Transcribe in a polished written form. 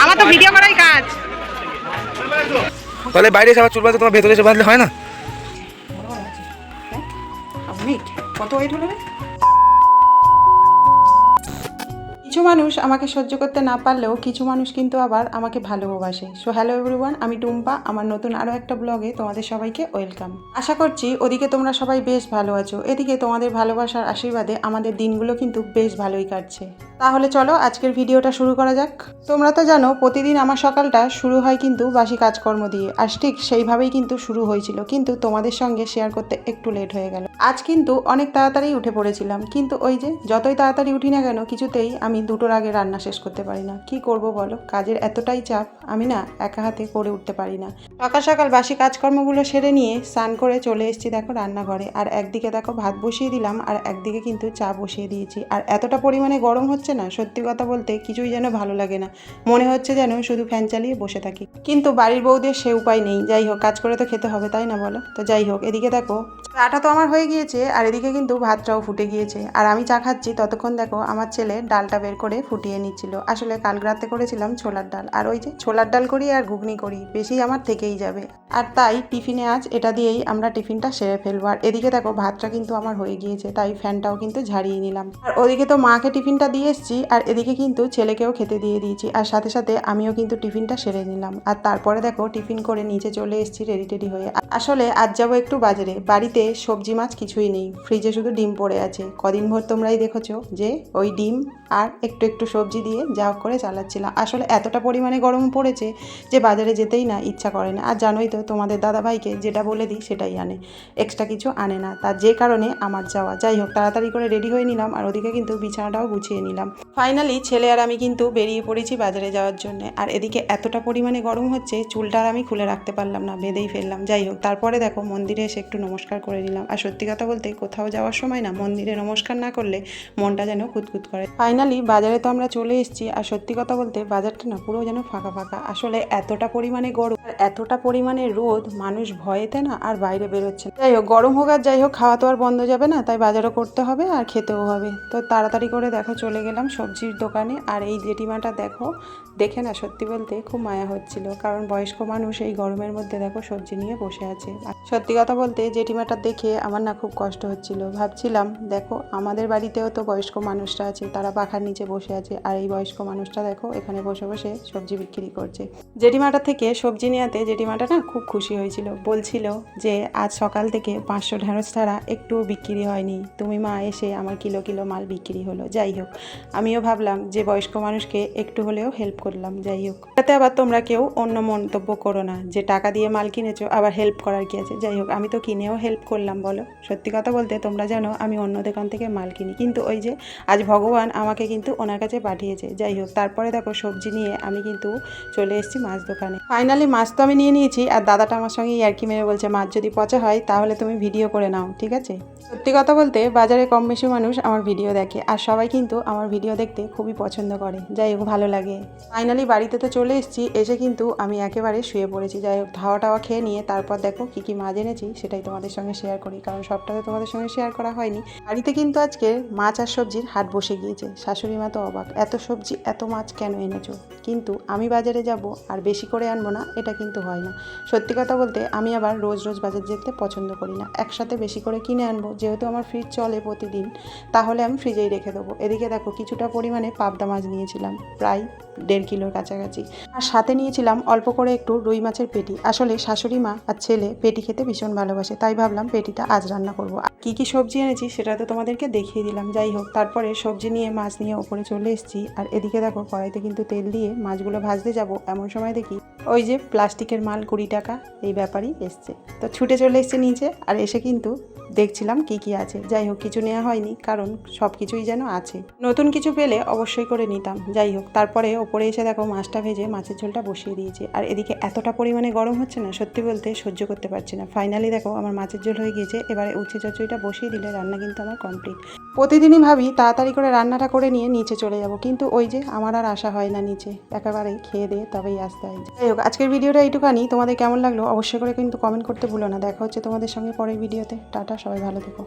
আমার তো ভিডিও করাই কাজ। তাহলে বাইরে এসে আবার চুল বাঁধতে তোমার ভেতরে এসে বাঁধলে হয় না? কত ওয়েট হলো রে? কিছু মানুষ আমাকে সহ্য করতে না পারলেও কিছু মানুষ কিন্তু আবার আমাকে ভালোবাসে। সো হ্যালো এভরিওয়ান, আমি টুম্পা। আমার নতুন আরও একটা ব্লগে তোমাদের সবাইকে ওয়েলকাম। আশা করছি ওদিকে তোমরা সবাই বেশ ভালো আছো। এদিকে তোমাদের ভালোবাসার আশীর্বাদে আমাদের দিনগুলো কিন্তু বেশ ভালোই কাটছে। তাহলে চলো আজকের ভিডিওটা শুরু করা যাক। তোমরা তো জানো প্রতিদিন আমার সকালটা শুরু হয় কিন্তু বাসি কাজকর্ম দিয়ে, আর ঠিক সেইভাবেই কিন্তু শুরু হয়েছিল, কিন্তু তোমাদের সঙ্গে শেয়ার করতে একটু লেট হয়ে গেল। আজ কিন্তু অনেক তাড়াতাড়ি উঠে পড়েছিলাম, কিন্তু ওই যে যতই তাড়াতাড়ি উঠি না কেন কিছুতেই আমি দুটোর আগে রান্না শেষ করতে পারি না। কি করব বলো, কাজের এতটাই চাপ, আমি না একা হাতে করে উঠতে পারি না। সকাল সকাল বাসি কাজকর্মগুলো সেরে নিয়ে স্নান করে চলে এসেছি দেখো রান্নাঘরে। আর একদিকে দেখো ভাত বসিয়ে দিলাম, আর একদিকে কিন্তু চা বসিয়ে দিয়েছি। আর এতটা পরিমাণে গরম হচ্ছে না, সত্যি কথা বলতে কিছুই যেন ভালো লাগে না। মনে হচ্ছে যেন শুধু ফ্যান চালিয়ে বসে থাকি, কিন্তু বাড়ির বউদের সে উপায় নেই। যাই হোক, কাজ করে তো খেতে হবে, তাই না বলো? তো যাই হোক, এদিকে দেখো চাটা তো আমার হয়ে গিয়েছে, আর এদিকে কিন্তু ভাতটাও ফুটে গিয়েছে। আর আমি চা খাচ্ছি, ততক্ষণ দেখো আমার ছেলে ডালটা বের করে ফুটিয়ে নিচ্ছিল। আসলে কাল রাতে করেছিলাম ছোলার ডাল, আর ওই যে ছোলার ডাল করি আর ঘুগনি করি, বেশি আমার থেকেই যাবে। আর তাই টিফিনে আজ এটা দিয়েই আমরা টিফিনটা সেরে ফেলবো। আর এদিকে দেখো ভাতটা কিন্তু আমার হয়ে গিয়েছে, তাই ফ্যানটাও কিন্তু ঝাড়িয়ে নিলাম। আর ওদিকে তো মাকে টিফিনটা দিয়ে এসেছি, আর এদিকে কিন্তু ছেলেকেও খেতে দিয়ে দিয়েছি, আর সাথে সাথে আমিও কিন্তু টিফিনটা সেরে নিলাম। আর তারপরে দেখো টিফিন করে নিচে চলে এসেছি রেডি হয়ে। আসলে আজ যাবো একটু বাজারে। বাড়িতে সবজি মাছ কিছুই নেই, ফ্রিজে শুধু ডিম পড়ে আছে। কদিন ভর তোমরাই দেখেছো যে ওই ডিম আর একটু একটু সবজি দিয়ে যা হোক করে চালাচ্ছিলাম। আসলে এতটা পরিমাণে গরম পড়েছে যে বাজারে যেতেই না ইচ্ছা করে না। আর জানোই তো তোমাদের দাদাভাইকে যেটা বলে দিই সেটাই আনে, এক্সট্রা কিছু আনে না। তার যে কারণে আমার যাওয়া। যাই হোক, তাড়াতাড়ি করে রেডি হয়ে নিলাম, আর ওদিকে কিন্তু বিছানাটাও গুছিয়ে নিলাম। ফাইনালি ছেলে আর আমি কিন্তু বেরিয়ে পড়েছি বাজারে যাওয়ার জন্য। আর এদিকে এতটা পরিমাণে গরম হচ্ছে, চুলটা আর আমি খুলে রাখতে পারলাম না, বেঁধেই ফেললাম। যাই হোক, তারপরে দেখো মন্দিরে এসে একটু নমস্কার করে নিলাম। আর সত্যি কথা বলতে কোথাও যাওয়ার সময় না মন্দিরে নমস্কার না করলে মনটা যেন খুঁতখুত করে। ফাইনালি বাজারে তো আমরা চলে এসেছি, আর সত্যি কথা বলতে বাজারটা না পুরো যেন ফাঁকা ফাঁকা। আসলে এতটা পরিমাণে গরম আর এতটা পরিমাণে রোদ, মানুষ ভয়েতে না আর বাইরে বেরোচ্ছে না। যাই হোক, গরম হোক আর যাই হোক, খাওয়া তো আর বন্ধ যাবে না, তাই বাজারও করতে হবে আর খেতেও হবে। তো তাড়াতাড়ি করে দেখো চলে গেলাম সবজির দোকানে। আর এই জেঠিমাটা দেখো, দেখে না সত্যি বলতে খুব মায়া হচ্ছিল, কারণ বয়স্ক মানুষ এই গরমের মধ্যে দেখো সবজি নিয়ে বসে আছে। সত্যি কথা বলতে জেঠিমাটা দেখে আমার না খুব কষ্ট হচ্ছিল। ভাবছিলাম দেখো আমাদের বাড়িতেও তো বয়স্ক মানুষরা আছে, তারা পাখার নিচে বসে আছে, আর এই বয়স্ক মানুষটা দেখো এখানে বসে বসে সবজি বিক্রি করছে। জেঠিমাটা থেকে সবজি নেওয়াতে জেঠিমাটা না খুব খুশি হয়েছিল, বলছিল যে আজ সকাল থেকে 500 ঢেঁড়স ছাড়া একটুও বিক্রি হয়নি, তুমি মা এসে আমার কিলো কিলো মাল বিক্রি হলো। যাই হোক, আমিও ভাবলাম যে বয়স্ক মানুষকে একটু হলেও হেল্প করলাম। যাই হোক, তাতে আবার তোমরা কেউ অন্য মন্তব্য করো না যে টাকা দিয়ে মাল কিনেছো আবার হেল্প করার কি আছে। যাই হোক, আমি তো কিনেও হেল্প করলাম বলো। সত্যি কথা বলতে তোমরা জানো আমি অন্য দোকান থেকে মাল কিনি, কিন্তু ওই যে আজ ভগবান আমাকে কিন্তু ওনার কাছে পাঠিয়েছে। যাই হোক, তারপরে দেখো সবজি নিয়ে আমি কিন্তু চলে এসেছি মাছ দোকানে। ফাইনালি মাছ তো আমি নিয়ে নিয়েছি, আর দাদাটা আমার সঙ্গে ইয়ার্কি মেরে বলছে মাছ যদি পচা হয় তাহলে তুমি ভিডিও করে নাও, ঠিক আছে? সত্যি কথা বলতে বাজারে কম বেশি মানুষ আমার ভিডিও দেখে, আর সবাই কিন্তু আমার ভিডিও দেখতে খুবই পছন্দ করে। যাই হোক, ভালো লাগে। ফাইনালি বাড়িতে তো চলে এসেছি, এসে কিন্তু আমি একেবারে শুয়ে পড়েছি। যাই হোক, ধাওয়া টাওয়া খেয়ে নিয়ে তারপর দেখো কী কী মাছ এনেছি সেটাই তোমাদের সঙ্গে শেয়ার করি, কারণ সবটা তো তোমাদের সঙ্গে শেয়ার করা হয়নি। বাড়িতে কিন্তু আজকে মাছ আর সবজির হাট বসে গিয়েছে। শাশুড়ি মা তো অবাক, এত সবজি এত মাছ কেন এনেছো? কিন্তু আমি বাজারে যাব আর বেশি করে আনবো না, এটা কিন্তু হয় না। সত্যি কথা বলতে আমি আবার রোজ রোজ বাজার যেতে পছন্দ করি না, একসাথে বেশি করে কিনে আনবো। যেহেতু আমার ফ্রিজ চলে প্রতিদিন, তাহলে আমি ফ্রিজেই রেখে দেবো। এদিকে দেখো কিছুটা পরিমাণে পাবদা মাছ নিয়েছিলাম, প্রায় 1.5 কিলোর কাছাকাছি। আর সাথে নিয়েছিলাম অল্প করে একটু রুই মাছের পেটি। আসলে শাশুড়ি মা আর ছেলে পেটি খেতে ভীষণ ভালোবাসে, তাই ভাবলাম পেটিটা আজ রান্না করবো। আর কী কী সবজি এনেছি সেটা তো তোমাদেরকে দেখিয়ে দিলাম। যাই হোক, তারপরে সবজি নিয়ে মাছ নিয়ে ওপরে চলে এসেছি। আর এদিকে দেখো কড়াইতে কিন্তু তেল দিয়ে মাছগুলো ভাজতে যাব, এমন সময় দেখি ওই যে প্লাস্টিকের মাল 20 টাকা এই ব্যাপারই এসছে। তো ছুটে চলে এসছে নিচে, আর এসে কিন্তু দেখছিলাম কি কি আছে। যাই হোক, কিছু নেওয়া হয়নি, কারণ সব কিছুই যেন আছে, নতুন কিছু পেলে অবশ্যই করে নিতাম। যাই হোক, তারপরে ওপরে এসে দেখো মাছটা ভেজে মাছের ঝোলটা বসিয়ে দিয়েছি। আর এদিকে এতটা পরিমাণে গরম হচ্ছে না, সত্যি বলতে সহ্য করতে পারছি না। ফাইনালি দেখো আমার মাছের ঝোল হয়ে গিয়েছে। এবারে উচ্ছে চচ্চড়িটা বসিয়ে দিলে রান্না কিন্তু আমার কমপ্লিট। প্রতিদিনই ভাবি তাড়াতাড়ি করে রান্নাটা করে নিয়ে নিচে চলে যাব, কিন্তু ওই যে আমার আর আসা হয় না নিচে, একেবারেই খেয়ে দিয়ে তবেই আসতে হয়। যাই হোক, আজকের ভিডিওটা এইটুখানি। তোমাদের কেমন লাগলো অবশ্যই করে কিন্তু কমেন্ট করতে ভুলো না। দেখা হচ্ছে তোমাদের সঙ্গে পরের ভিডিওতে। টাটা, সবাই ভালো থেকো।